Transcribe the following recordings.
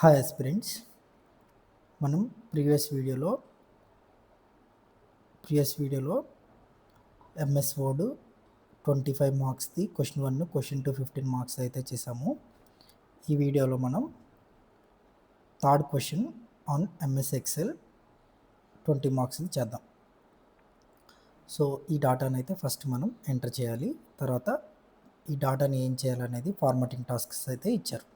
Hi aspirants. మనం previous వీడియోలో M S Word 25 మార్క్స్ది క్వశ్చన్ 1, క్వశ్చన్ 2 15 మార్క్స్ అయితే చేసాము. ఈ వీడియోలో మనం third question on M S Excel 20 మార్క్స్ది చేద్దాం. సో ఈ డాటాని అయితే ఫస్ట్ మనం ఎంటర్ చేయాలి. తర్వాత ఈ డాటాని ఏం చేయాలనేది ఫార్మాటింగ్ టాస్క్స్ అయితే ఇచ్చారు.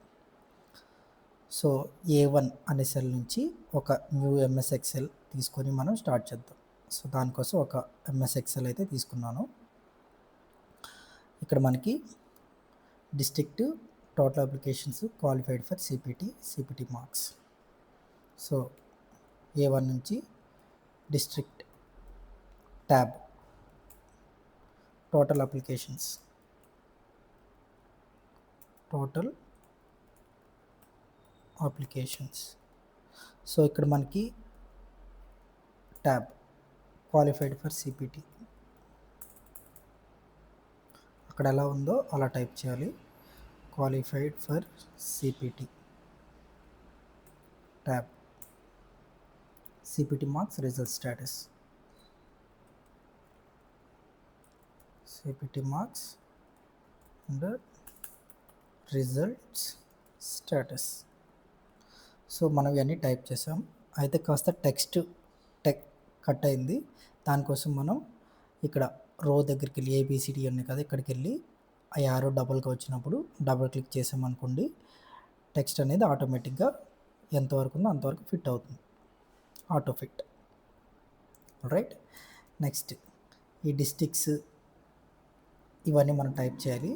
సో A1 అనే సెల్ నుంచి ఒక న్యూ ఎంఎస్ ఎక్సెల్ తీసుకొని మనం స్టార్ట్ చేద్దాం. సో దానికోసం ఒక ఎంఎస్ ఎక్సెల్ అయితే తీసుకున్నాను. ఇక్కడ మనకి district, total applications, qualified for CPT marks. So A1 నుంచి district tab, total applications, so ఇక్కడ మనకి ట్యాబ్ క్వాలిఫైడ్ ఫర్ సిపిటి అక్కడ ఎలా ఉందో అలా టైప్ చేయాలి. Qualified for CPT tab, CPT marks, result status, CPT marks and results status. So మనం ఇవన్నీ టైప్ చేసాం. అయితే కాస్త టెక్స్ట్ కట్ అయింది. దానికోసం మనం ఇక్కడ రో దగ్గరికి వెళ్ళి ఏబిసిడి ఉన్నాయి కదా, ఇక్కడికి వెళ్ళి ఆ యారో డబుల్గా వచ్చినప్పుడు డబుల్ క్లిక్ చేసామనుకోండి, టెక్స్ట్ అనేది ఆటోమేటిక్గా ఎంతవరకు ఉందో అంతవరకు ఫిట్ అవుతుంది, ఆటో ఫిట్. రైట్. నెక్స్ట్ ఈ డిస్ట్రిక్ట్స్ ఇవన్నీ మనం టైప్ చేయాలి.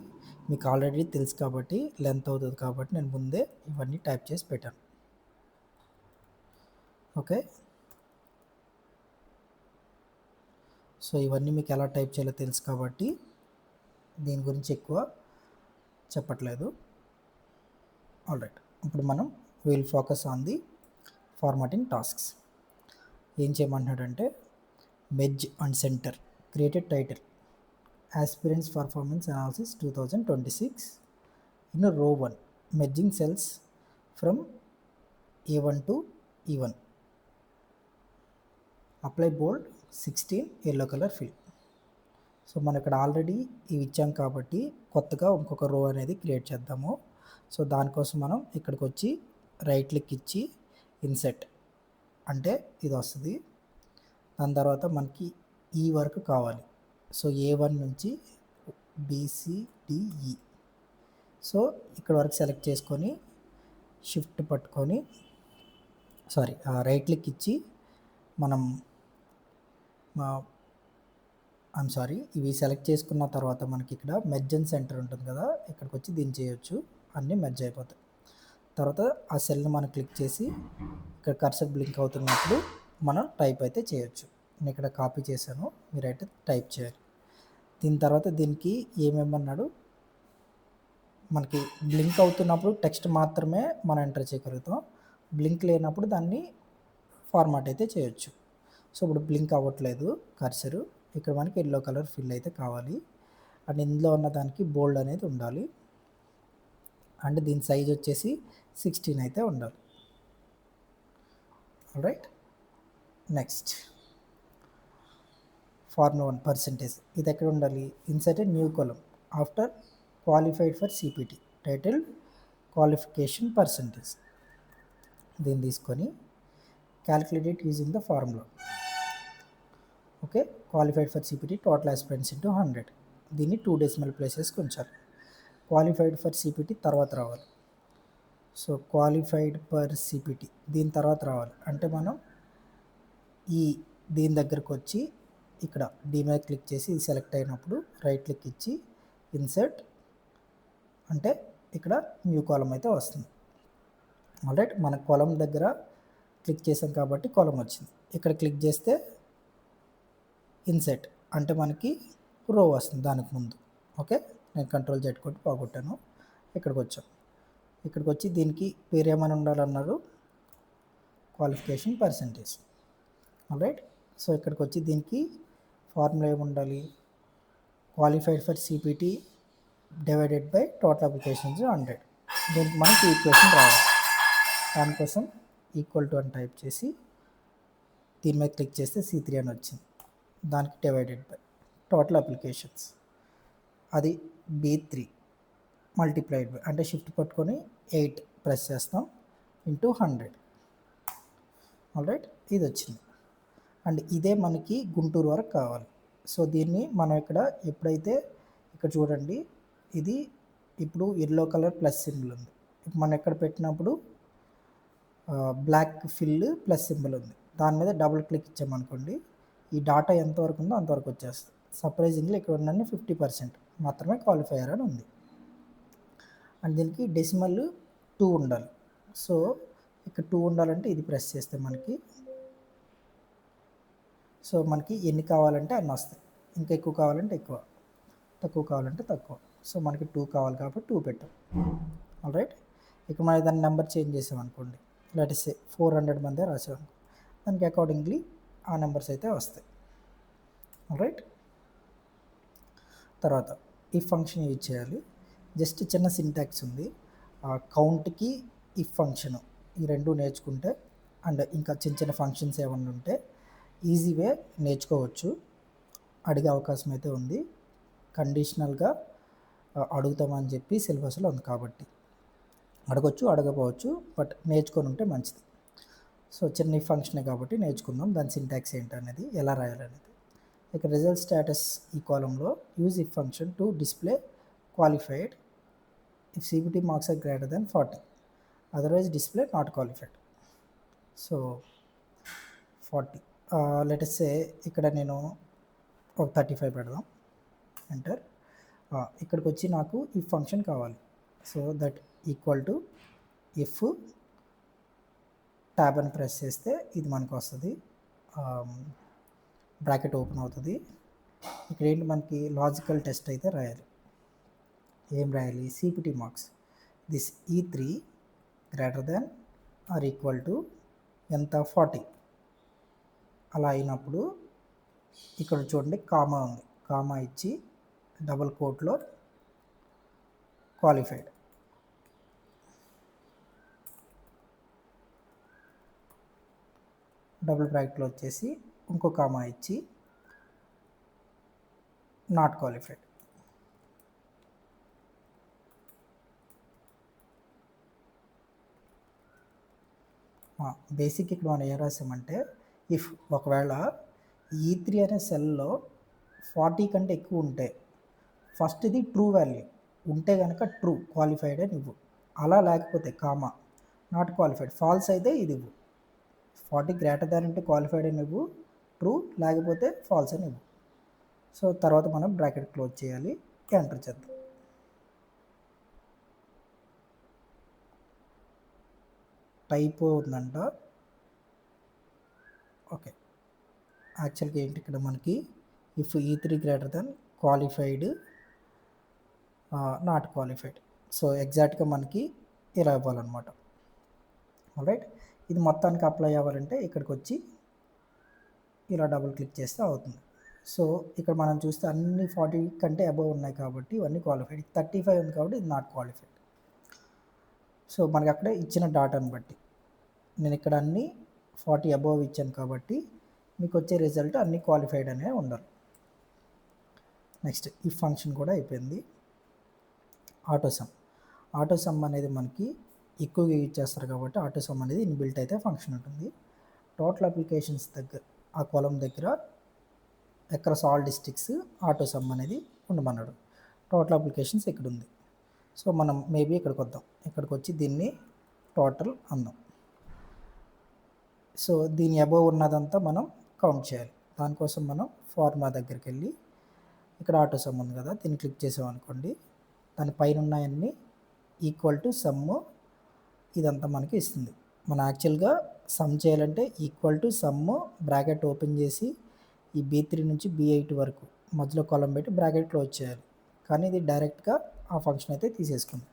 మీకు ఆల్రెడీ తెలుసు కాబట్టి లెంత్ అవుతుంది కాబట్టి నేను ముందే ఇవన్నీ టైప్ చేసి పెట్టాను. ఓకే. సో ఇవన్నీ మీకు ఎలా టైప్ చేయాలో తెలుసు కాబట్టి దీని గురించి ఎక్కువ చెప్పట్లేదు. ఆల్రైట్, ఇప్పుడు మనం will focus on the formatting tasks. ఏం చేయమంటున్నాడంటే merge and centre, created title aspirants performance analysis 2026 in row 1, merging cells from A1 to E1, apply bold 16 yellow colour fill. So మనం ఇక్కడ ఆల్రెడీ ఇవి ఇచ్చాం కాబట్టి కొత్తగా ఇంకొక రో అనేది క్రియేట్ చేద్దాము. సో దానికోసం మనం ఇక్కడికి వచ్చి రైట్ క్లిక్ ఇచ్చి ఇన్సెట్ అంటే ఇది వస్తుంది. దాని తర్వాత మనకి ఈ వరకు కావాలి. సో A1 నుంచి BCDE. సో ఇక్కడ వరకు సెలెక్ట్ చేసుకొని షిఫ్ట్ పట్టుకొని రైట్ క్లిక్ ఇచ్చి మనం ఇవి సెలెక్ట్ చేసుకున్న తర్వాత మనకి ఇక్కడ మెర్జ్ అండ్ సెంటర్ ఉంటుంది కదా, ఇక్కడికి వచ్చి దీన్ని చేయొచ్చు, అన్నీ మెర్జ్ అయిపోతాయి. తర్వాత ఆ సెల్ని మనం క్లిక్ చేసి ఇక్కడ కర్సర్ బ్లింక్ అవుతున్నప్పుడు మనం టైప్ అయితే చేయొచ్చు. నేను ఇక్కడ కాపీ చేశాను, మీరైతే టైప్ చేయాలి. దీని తర్వాత దీనికి ఏమేమన్నాడు, మనకి బ్లింక్ అవుతున్నప్పుడు టెక్స్ట్ మాత్రమే మనం ఎంటర్ చేయగలుగుతాం, బ్లింక్ లేనప్పుడు దాన్ని ఫార్మాట్ అయితే చేయొచ్చు. సో ఇప్పుడు బ్లింక్ అవ్వట్లేదు కర్సరు, ఇక్కడ మనకి ఎల్లో కలర్ ఫిల్ అయితే కావాలి. అండ్ ఇందులో ఉన్న దానికి బోల్డ్ అనేది ఉండాలి. అండ్ దీని సైజ్ వచ్చేసి 16 అయితే ఉండాలి. రైట్. నెక్స్ట్ ఫార్ములా 1 పర్సెంటేజ్, ఇది ఎక్కడ ఉండాలి, insert a new column after qualified for CPT title qualification percentage. దీన్ని తీసుకొని calculate using the formula. Okay. Qualified for CPT total aspirants into 100, దీన్ని 2 డెసిమల్ ప్లేసెస్కి ఉంచాలి. క్వాలిఫైడ్ ఫర్ సిపిటి తర్వాత రావాలి. సో క్వాలిఫైడ్ ఫర్ సిపిటి దీని తర్వాత రావాలి. అంటే మనం దీని దగ్గరకు వచ్చి ఇక్కడ డీ మీద క్లిక్ చేసి ఇది సెలెక్ట్ అయినప్పుడు రైట్ క్లిక్ ఇచ్చి ఇన్సర్ట్ అంటే ఇక్కడ న్యూ కాలమ్ అయితే వస్తుంది. ఆల్రైట్, మన కాలమ్ దగ్గర క్లిక్ చేసాం కాబట్టి కాలమ్ వచ్చింది. ఇక్కడ క్లిక్ చేస్తే ఇన్సెట్ అంటే మనకి రో వస్తుంది దానికి ముందు. ఓకే, నేను కంట్రోల్ Z కొట్టి పోగొట్టాను. ఇక్కడికి వచ్చాం. ఇక్కడికి వచ్చి దీనికి పేరు ఏమైనా ఉండాలన్నారు, క్వాలిఫికేషన్ పర్సెంటేజ్. ఆల్రైట్, సో ఇక్కడికి వచ్చి దీనికి ఫార్ములా ఏముండాలి, qualified for CPT divided by total applications 100. దీనికి మనకి ఈక్వేషన్ రావాలి. దానికోసం ఈక్వల్ టు అని టైప్ చేసి దీని మీద క్లిక్ చేస్తే C3 అని వచ్చింది. దానికి డివైడెడ్ బై టోటల్ అప్లికేషన్స్, అది B3 మల్టిప్లైడ్ బై, అంటే షిఫ్ట్ పట్టుకొని 8 ప్రెస్ చేస్తాం ఇంటూ 100. ఆల్రైట్, ఇది వచ్చింది. అండ్ ఇదే మనకి గుంటూరు వరకు కావాలి. సో దీన్ని మనం ఇక్కడ ఎప్పుడైతే ఇక్కడ చూడండి, ఇది ఇప్పుడు ఎల్లో కలర్ ప్లస్ సింబల్ ఉంది. మనం ఎక్కడ పెట్టినప్పుడు బ్లాక్ ఫిల్ ప్లస్ సింబల్ ఉంది, దాని మీద డబుల్ క్లిక్ ఇచ్చామనుకోండి, ఈ డాటా ఎంతవరకు ఉందో అంతవరకు వచ్చేస్తుంది. సర్ప్రైజింగ్లీ ఇక్కడ ఉన్న 50% మాత్రమే క్వాలిఫైయర్ అని ఉంది. అండ్ దీనికి డెసిమల్ 2 ఉండాలి. సో ఇక్కడ 2 ఉండాలంటే ఇది ప్రెస్ చేస్తే మనకి ఎన్ని కావాలంటే అన్ని వస్తాయి. ఇంకా ఎక్కువ కావాలంటే ఎక్కువ, తక్కువ కావాలంటే తక్కువ. సో మనకి 2 కావాలి కాబట్టి 2 పెట్టాం. ఆల్రైట్, ఇక మనం దాన్ని నెంబర్ చేంజ్ చేసామనుకోండి, లెట్ us say 400 మందే రాసాము, దానికి అకార్డింగ్లీ ఆ నెంబర్స్ అయితే వస్తాయి. ఆల్రైట్, తర్వాత ఈ ఫంక్షన్ యూజ్ చేయాలి. జస్ట్ చిన్న సింటాక్స్ ఉంది, కౌంట్కి ఈ ఫంక్షన్, ఈ రెండు నేర్చుకుంటే అండ్ ఇంకా చిన్న చిన్న ఫంక్షన్స్ ఏమన్నా ఉంటే ఈజీ వే నేర్చుకోవచ్చు. అడిగే అవకాశం అయితే ఉంది, కండిషనల్గా అడుగుతామని చెప్పి సిలబస్లో ఉంది కాబట్టి అడగొచ్చు, అడగపోవచ్చు, బట్ నేర్చుకొని ఉంటే మంచిది. సో చిన్న ఫంక్షనే కాబట్టి నేర్చుకుందాం దాని సింటాక్స్ ఏంటనేది, ఎలా రాయాలనేది. ఇక రిజల్ట్ స్టేటస్ ఈ కాలంలో use if function to display qualified if CBT marks are greater than 40, otherwise display not qualified. So 40, let us say ఇక్కడ నేను ఒక 35 పెడదాం, ఎంటర్. ఇక్కడికి వచ్చి నాకు ఈ ఫంక్షన్ కావాలి. So that equal to if tab అని ప్రెస్ చేస్తే ఇది మనకు వస్తుంది, బ్రాకెట్ ఓపెన్ అవుతుంది. ఇక్కడ ఏంటి, మనకి లాజికల్ టెస్ట్ అయితే రాయాలి. ఏం రాయాలి, CBT marks this E3 greater than or equal to ఎంత, 40. అలా అయినప్పుడు ఇక్కడ చూడండి కామా ఉంది, కామా ఇచ్చి డబుల్ కోట్లో క్వాలిఫైడ్, డబుల్ బ్రాకెట్లో వచ్చేసి ఇంకో కామా ఇచ్చి నాట్ క్వాలిఫైడ్. బేసిక్ ఇక్కడ మనం ఏం రాసామంటే, ఇఫ్ ఒకవేళ E3 అనే సెల్లో 40 కంటే ఎక్కువ ఉంటే ఫస్ట్ ఇది ట్రూ వాల్యూ ఉంటే కనుక ట్రూ క్వాలిఫైడ్ అని ఇవ్వు, అలా లేకపోతే కామా నాట్ క్వాలిఫైడ్, ఫాల్స్ అయితే ఇది ఇవ్వు. 40 గ్రేటర్ దాన్ ఉంటే క్వాలిఫైడ్ అని ఇవ్వు, ట్రూ లేకపోతే ఫాల్స్ అని ఇవ్వు. సో తర్వాత మనం బ్రాకెట్ క్లోజ్ చేయాలి, ఎంటర్ చేద్దాం. టైప్ ఉందంట. ఓకే, యాక్చువల్గా ఏంటి ఇక్కడ మనకి if E3 greater than qualified not qualified, so ఎగ్జాక్ట్గా మనకి ఇలా ఇవ్వాలన్నమాట. ఆల్రైట్, ఇది మొత్తానికి అప్లై అవ్వాలంటే ఇక్కడికి వచ్చి ఇలా డబుల్ క్లిక్ చేస్తే అవుతుంది. సో ఇక్కడ మనం చూస్తే అన్ని 40 కంటే అబవ్ ఉన్నాయి కాబట్టి ఇవన్నీ క్వాలిఫైడ్, 35 ఉంది కాబట్టి ఇది నాట్ క్వాలిఫైడ్. సో మనకి అక్కడ ఇచ్చిన డాటాను బట్టి నేను ఇక్కడ అన్ని 40 అబవ్ ఇచ్చాను కాబట్టి మీకు వచ్చే రిజల్ట్ అన్ని క్వాలిఫైడ్ అనే ఉండాలి. నెక్స్ట్ ఈ ఫంక్షన్ కూడా అయిపోయింది. ఆటోసమ్ అనేది మనకి ఎక్కువగా యూజ్ చేస్తారు కాబట్టి ఆటోసమ్ అనేది ఇన్బిల్ట్ అయితే ఫంక్షన్ ఉంటుంది. టోటల్ అప్లికేషన్స్ దగ్గర ఆ కాలం దగ్గర అక్రాస్ ఆల్ డిస్ట్రిక్ట్స్ ఆటోసమ్ అనేది ఉండమన్నాడు. టోటల్ అప్లికేషన్స్ ఇక్కడ ఉంది. సో మనం మేబీ ఇక్కడికి వద్దాం, ఇక్కడికి వచ్చి దీన్ని టోటల్ అందాం. సో దీని అబవ్ ఉన్నదంతా మనం కౌంట్ చేయాలి. దానికోసం మనం ఫార్ములా దగ్గరికి వెళ్ళి ఇక్కడ ఆటోసమ్ ఉంది కదా, దీన్ని క్లిక్ చేసామనుకోండి, దాని పైన ఉన్నాయన్నీ ఈక్వల్ టు సమ్, ఇదంతా మనకి ఇస్తుంది. మనం యాక్చువల్గా సమ్ చేయాలంటే equal to some bracket open చేసి ఈ B3 నుంచి B8 వరకు మధ్యలో కాలం పెట్టి బ్రాకెట్ క్లోజ్ చేయాలి. కానీ ఇది డైరెక్ట్గా ఆ ఫంక్షన్ అయితే తీసేసుకుంది.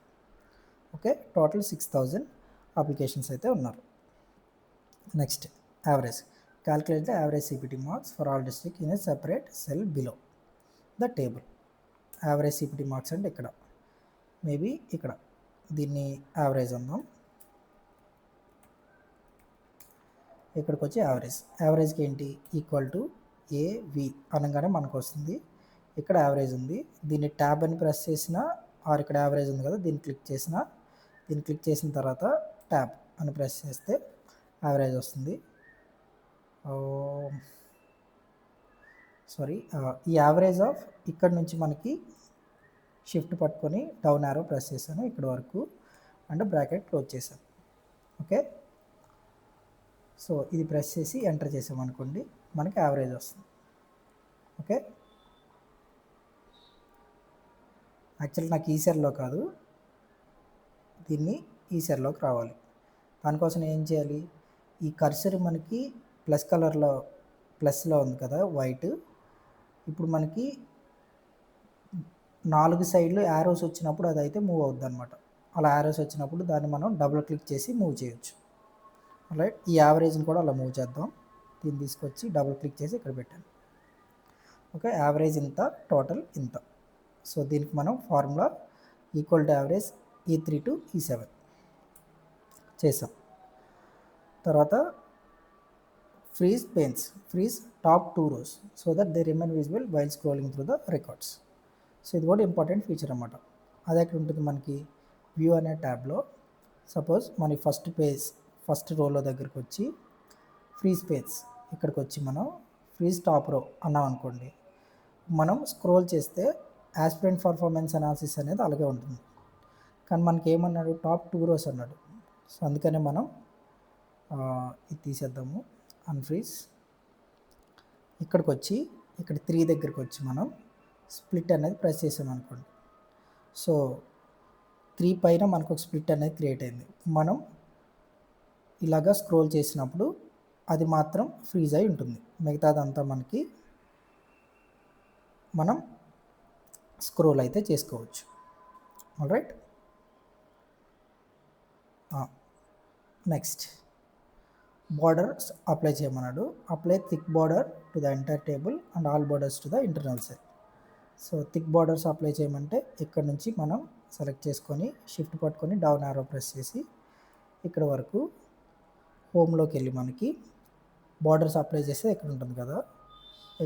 ఓకే, టోటల్ 6000 అప్లికేషన్స్ అయితే ఉన్నారు. Next average, calculate the average CBT marks for all district in a separate cell below the table. Average CBT marks అంటే ఇక్కడ మేబీ ఇక్కడ దీన్ని యావరేజ్ అందాం. ఇక్కడికి వచ్చి యావరేజ్. యావరేజ్కి ఏంటి ఈక్వల్ టు ఏవి అనగానే మనకు వస్తుంది. ఇక్కడ యావరేజ్ ఉంది. దీన్ని ట్యాబ్ అని ప్రెస్ చేసిన ఆర్ ఇక్కడ యావరేజ్ ఉంది కదా, దీన్ని క్లిక్ చేసిన, దీన్ని క్లిక్ చేసిన తర్వాత ట్యాబ్ అని ప్రెస్ చేస్తే యావరేజ్ వస్తుంది. సారీ, ఈ యావరేజ్ ఆఫ్ ఇక్కడ నుంచి మనకి షిఫ్ట్ పట్టుకొని డౌన్ యారో ప్రెస్ చేశాను ఇక్కడ వరకు అండ్ బ్రాకెట్ క్లోజ్ చేశాను. ఓకే, సో ఇది ప్రెస్ చేసి ఎంటర్ చేసామనుకోండి మనకి యావరేజ్ వస్తుంది. ఓకే, యాక్చువల్లీ నాకు ఈ సెల్లో కాదు, దీన్ని ఈ సెల్లోకి రావాలి. దానికోసం ఏం చేయాలి, ఈ కర్సర్ మనకి ప్లస్ కలర్లో ప్లస్లో ఉంది కదా వైట్, ఇప్పుడు మనకి 4 సైడ్లు యారోస్ వచ్చినప్పుడు అది అయితే మూవ్ అవుద్ది అనమాట. అలా యారోస్ వచ్చినప్పుడు దాన్ని మనం డబుల్ క్లిక్ చేసి మూవ్ చేయొచ్చు. రైట్, ఈ యావరేజ్ని కూడా అలా మూవ్ చేద్దాం. దీన్ని తీసుకొచ్చి డబుల్ క్లిక్ చేసి ఇక్కడ పెట్టాను. ఓకే, యావరేజ్ ఇంత, టోటల్ ఇంత. సో దీనికి మనం formula equal to average E3 to E7 చేసాం. తర్వాత freeze pains, freeze top 2 rows so that they remain visible while scrolling through the records. So ఇది కూడా ఇంపార్టెంట్ ఫీచర్ అన్నమాట. అది ఎక్కడ ఉంటుంది మనకి వ్యూ అనే ట్యాబ్లో. సపోజ్ మన ఫస్ట్ పేజ్ ఫస్ట్ రోలో దగ్గరికి వచ్చి ఫ్రీజ్ పేజ్ ఇక్కడికి వచ్చి మనం ఫ్రీజ్ టాప్ రో అన్నాం అనుకోండి, మనం స్క్రోల్ చేస్తే యాస్పిరెంట్ పర్ఫార్మెన్స్ అనాలిసిస్ అనేది అలాగే ఉంటుంది. కానీ మనకి ఏమన్నాడు, టాప్ 2 rows అన్నాడు. సో అందుకనే మనం ఇది తీసేద్దాము, అన్ఫ్రీజ్. ఇక్కడికి వచ్చి ఇక్కడ 3 దగ్గరికి వచ్చి మనం స్ప్లిట్ అనేది ప్రెస్ చేసామనుకోండి, సో 3 పైన మనకు ఒక స్ప్లిట్ అనేది క్రియేట్ అయింది. మనం ఇలాగా స్క్రోల్ చేసినప్పుడు అది మాత్రం ఫ్రీజ్ అయి ఉంటుంది, మిగతాదంతా మనకి మనం స్క్రోల్ అయితే చేసుకోవచ్చు. ఆల్రైట్, నెక్స్ట్ బార్డర్స్ అప్లై చేయమన్నాడు. Apply thick border to the entire table and all borders to the internal cell. So thick borders apply చేయమంటే ఇక్కడ నుంచి మనం సెలెక్ట్ చేసుకొని షిఫ్ట్ పట్టుకొని డౌన్ యారో ప్రెస్ చేసి ఇక్కడ వరకు హోమ్లోకి వెళ్ళి మనకి బార్డర్స్ అప్లై చేస్తే ఇక్కడ ఉంటుంది కదా,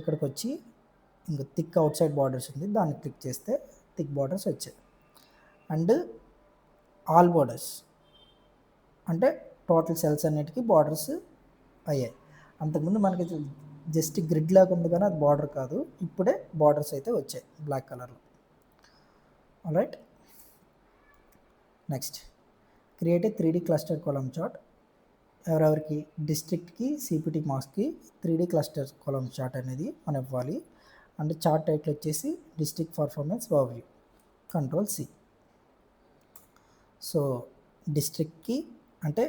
ఇక్కడికి వచ్చి ఇంకా థిక్ అవుట్ సైడ్ బార్డర్స్ ఉంది, దాన్ని క్లిక్ చేస్తే థిక్ బార్డర్స్ వచ్చాయి. అండ్ ఆల్ బార్డర్స్ అంటే టోటల్ సెల్స్ అన్నిటికీ బార్డర్స్ అయ్యాయి. అంతకుముందు మనకి జస్ట్ గ్రిడ్ లాగా ఉంది కానీ అది బార్డర్ కాదు, ఇప్పుడే బార్డర్స్ అయితే వచ్చాయి బ్లాక్ కలర్లో. Alright, next create a 3D cluster column chart. ఎవరెవరికి, డిస్ట్రిక్ట్కి, సిపిటి మార్క్స్కి 3D క్లస్టర్ కాలమ్ చార్ట్ అనేది మనం ఇవ్వాలి. అండ్ చార్ట్ టైటిల్ వచ్చేసి district performance overview, Ctrl+C. So డిస్ట్రిక్ట్కి అంటే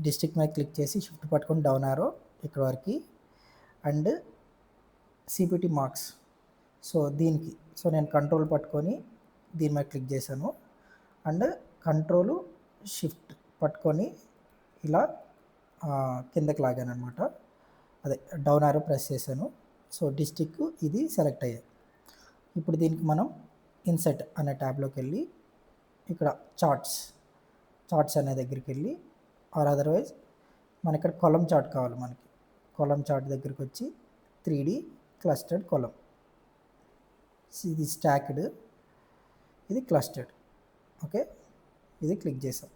డిస్ట్రిక్ట్ మీద క్లిక్ చేసి షిఫ్ట్ పట్టుకొని డౌన్ యారో ఇక్కడ వరకు. అండ్ సిపిటి మార్క్స్, సో దీనికి సో నేను కంట్రోల్ పట్టుకొని దీని మీద క్లిక్ చేశాను అండ్ కంట్రోల్ షిఫ్ట్ పట్టుకొని ఇలా కిందకి లాగాను అనమాట, అదే డౌన్ యారో ప్రెస్ చేశాను. సో డిస్ట్రిక్ట్ ఇది సెలెక్ట్ అయ్యాయి. ఇప్పుడు దీనికి మనం ఇన్సెట్ అనే ట్యాబ్లోకి వెళ్ళి ఇక్కడ చార్ట్స్ అనే దగ్గరికి వెళ్ళి ఆర్ అదర్వైజ్ మన ఇక్కడ కాలమ్ చార్ట్ కావాలి. మనకి కాలమ్ చార్ట్ దగ్గరికి వచ్చి 3D క్లస్టర్డ్ కాలమ్, ఇది స్టాక్డ్, ఇది క్లస్టర్డ్. ఓకే, ఇది క్లిక్ చేసాం.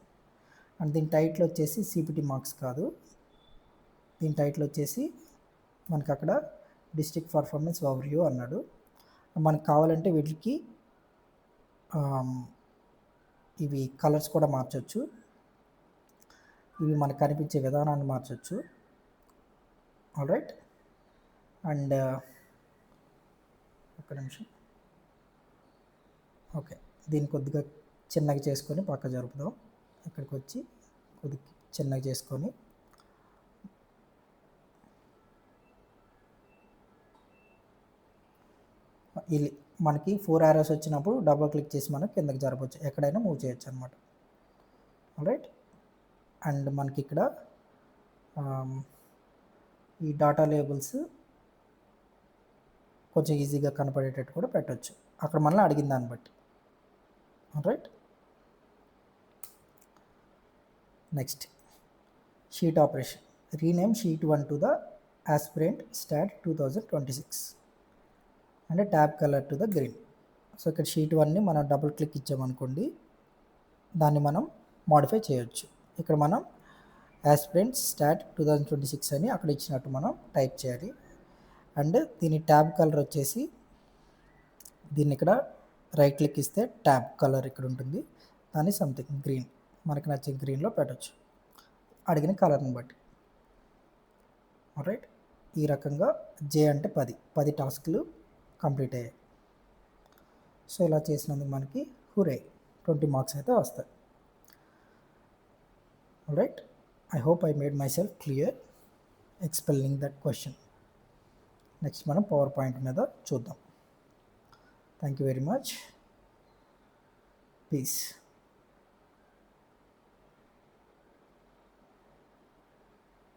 అండ్ దీని టైటిల్ వచ్చేసి సిపిటి మార్క్స్ కాదు, దీని టైటిల్ వచ్చేసి మనకి అక్కడ డిస్ట్రిక్ట్ పర్ఫార్మెన్స్ ఓవర్వ్యూ అన్నాడు. మనకు కావాలంటే వీటికి ఇవి కలర్స్ కూడా మార్చవచ్చు, ఇవి మనకు కనిపించే విధానాన్ని మార్చవచ్చు. ఆల్రైట్, అండ్ ఒక్క నిమిషం. ఓకే, దీన్ని కొద్దిగా చిన్నగా చేసుకొని పక్క జరుపుదాం. ఇక్కడికి వచ్చి కొద్దిగా చిన్నగా చేసుకొని ఇది మనకి 4 arrows వచ్చినప్పుడు డబుల్ క్లిక్ చేసి మనం కిందకి జరపవచ్చు, ఎక్కడైనా మూవ్ చేయొచ్చు అనమాట. ఆల్రైట్, అండ్ మనకి ఇక్కడ ఈ డాటా లేబుల్స్ కొంచెం ఈజీగా కనపడేటట్టు కూడా పెట్టవచ్చు, అక్కడ మనల్ని అడిగిన దాన్ని బట్టి. Alright, next sheet operation. Rename sheet 1 to the aspirant start 2026 and tab colour to the green. So ఇక్కడ షీట్ 1ని మనం డబుల్ క్లిక్ ఇచ్చామనుకోండి, దాన్ని మనం మాడిఫై చేయొచ్చు. ఇక్కడ మనం ఆస్పిరెంట్ స్టాట్ 2026 అని అక్కడ ఇచ్చినట్టు మనం టైప్ చేయాలి. అండ్ దీని ట్యాబ్ కలర్ వచ్చేసి, దీన్ని ఇక్కడ రైట్ క్లిక్ ఇస్తే ట్యాబ్ కలర్ ఇక్కడ ఉంటుంది, దాన్ని సంథింగ్ గ్రీన్, మనకి నచ్చే గ్రీన్లో పెట్టచ్చు అడిగిన కలర్ని బట్టి. రైట్, ఈ రకంగా జే అంటే 10 టాస్క్లు కంప్లీట్ అయ్యాయి. సో ఇలా చేసినందుకు మనకి హురే 20 మార్క్స్ అయితే వస్తాయి. Right, I hope I made myself clear explaining that question. Next మనం పవర్ పాయింట్ మీద చూద్దాం. Thank you very much. Piece.